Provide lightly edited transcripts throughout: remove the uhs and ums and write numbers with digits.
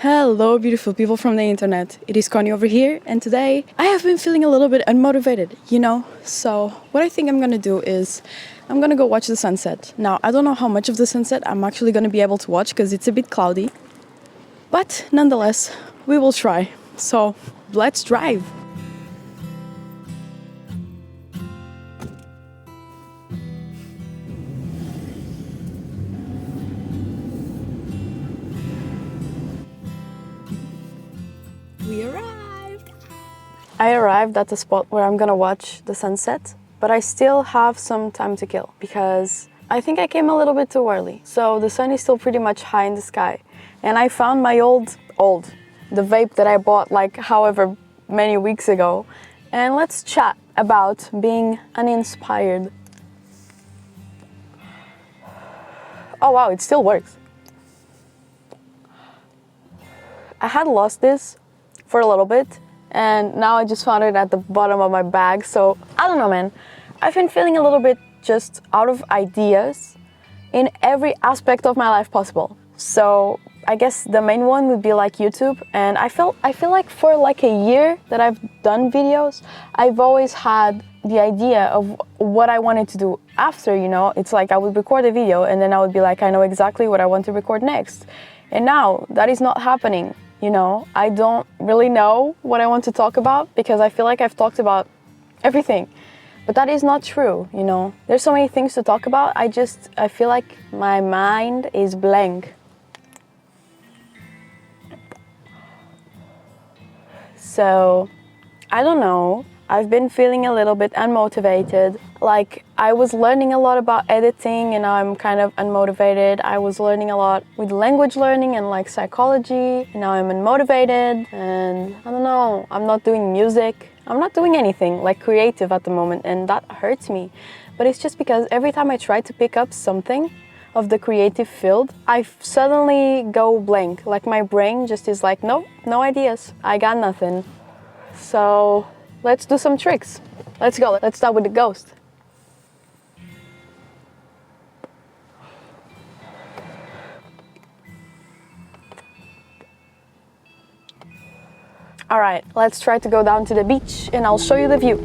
Hello, beautiful people from the internet. It is Connie over here, and today I have been feeling a little bit unmotivated, So, what I think I'm gonna do is I'm gonna go watch the sunset. Now, I don't know how much of the sunset I'm actually gonna be able to watch because it's a bit cloudy, but nonetheless, we will try. So, let's drive. We arrived! I arrived at the spot where I'm gonna watch the sunset, but I still have some time to kill because I think I came a little bit too early. So the sun is still pretty much high in the sky. And I found my the vape that I bought like however many weeks ago. And let's chat about being uninspired. Oh wow, it still works. I had lost this for a little bit, and now I just found it at the bottom of my bag. So I don't know, man. I've been feeling a little bit just out of ideas in every aspect of my life possible. So I guess the main one would be like YouTube, and I feel like for like a year that I've done videos, I've always had the idea of what I wanted to do after, It's like I would record a video and then I would be like, I know exactly what I want to record next. And now that is not happening. I don't really know what I want to talk about because I feel like I've talked about everything. But that is not true, There's so many things to talk about. I feel like my mind is blank. So, I don't know. I've been feeling a little bit unmotivated. Like, I was learning a lot about editing and now I'm kind of unmotivated. I was learning a lot with language learning and like psychology. And now I'm unmotivated and I don't know, I'm not doing music. I'm not doing anything like creative at the moment, and that hurts me. But it's just because every time I try to pick up something of the creative field, I suddenly go blank. Like my brain just is like, no ideas. I got nothing. So let's do some tricks. Let's go. Let's start with the ghost. All right, let's try to go down to the beach and I'll show you the view.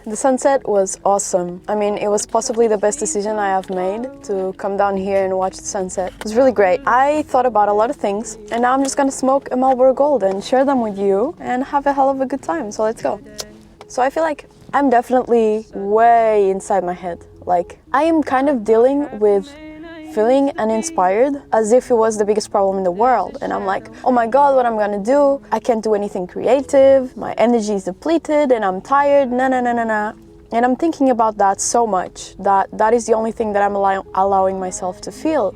The sunset was awesome. I mean, it was possibly the best decision I have made to come down here and watch the sunset. It was really great. I thought about a lot of things and now I'm just gonna smoke a Marlboro Gold and share them with you and have a hell of a good time. So let's go. So I feel like I'm definitely way inside my head. Like, I am kind of dealing with feeling uninspired as if it was the biggest problem in the world. And I'm like, oh my God, what I'm gonna do? I can't do anything creative. My energy is depleted and I'm tired. Nah. And I'm thinking about that so much that is the only thing that I'm allowing myself to feel.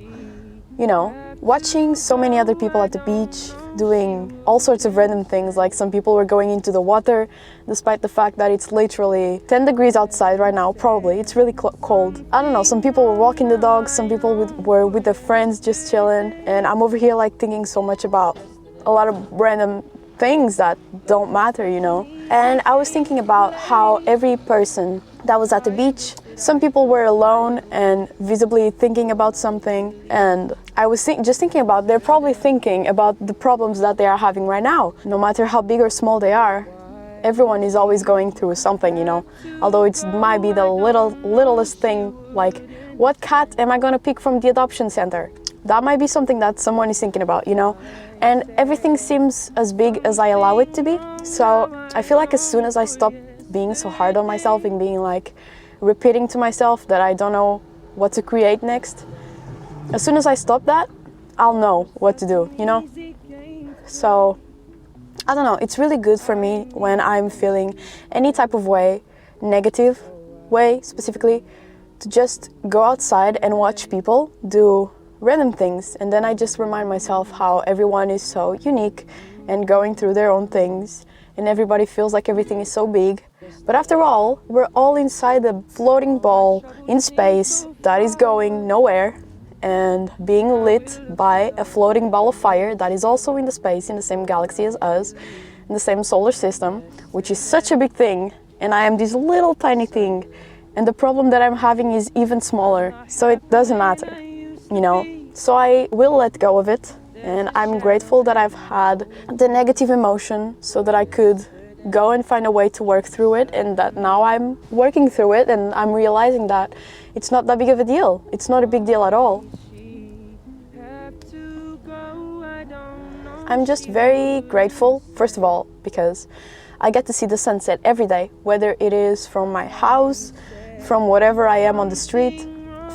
Watching so many other people at the beach doing all sorts of random things, like some people were going into the water despite the fact that it's literally 10 degrees outside right now, probably. It's really cold. I don't know, some people were walking the dogs, some people were with their friends just chilling, and I'm over here like thinking so much about a lot of random things that don't matter, And I was thinking about how every person that was at the beach, some people were alone and visibly thinking about something, and I was just thinking about, they're probably thinking about the problems that they are having right now. No matter how big or small they are, everyone is always going through something, Although it might be the littlest thing, like, what cat am I gonna pick from the adoption center? That might be something that someone is thinking about, And everything seems as big as I allow it to be. So I feel like as soon as I stop being so hard on myself and being like, repeating to myself that I don't know what to create next, as soon as I stop that, I'll know what to do, So, I don't know, it's really good for me when I'm feeling any type of way, negative way specifically, to just go outside and watch people do random things, and then I just remind myself how everyone is so unique and going through their own things, and everybody feels like everything is so big. But after all, we're all inside a floating ball in space that is going nowhere and being lit by a floating ball of fire that is also in the space in the same galaxy as us. in the same solar system, which is such a big thing, and I am this little tiny thing, and the problem that I'm having is even smaller, so it doesn't matter, you know? So I will let go of it, and I'm grateful that I've had the negative emotion so that I could go and find a way to work through it, and that now I'm working through it and I'm realizing that it's not that big of a deal. It's not a big deal at all. I'm just very grateful, first of all, because I get to see the sunset every day, whether it is from my house, from whatever I am on the street,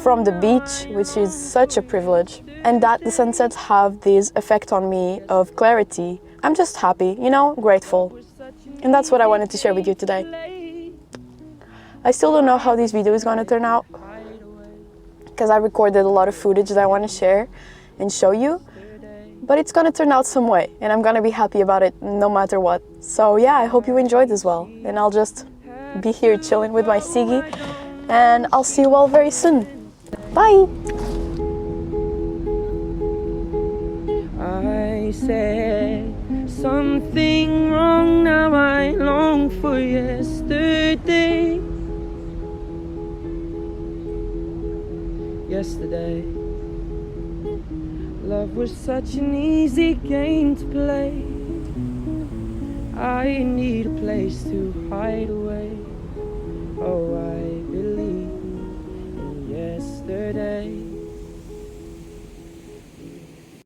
from the beach, which is such a privilege. And that the sunsets have this effect on me of clarity. I'm just happy, you know, grateful. And that's what I wanted to share with you today. I still don't know how this video is going to turn out, because I recorded a lot of footage that I want to share and show you. But it's going to turn out some way, and I'm going to be happy about it no matter what. So yeah, I hope you enjoyed as well. And I'll just be here chilling with my Siggy, and I'll see you all very soon. Bye! I said something wrong, now I long for yesterday. Yesterday, love was such an easy game to play. I need a place to hide away. Oh, I believe in yesterday.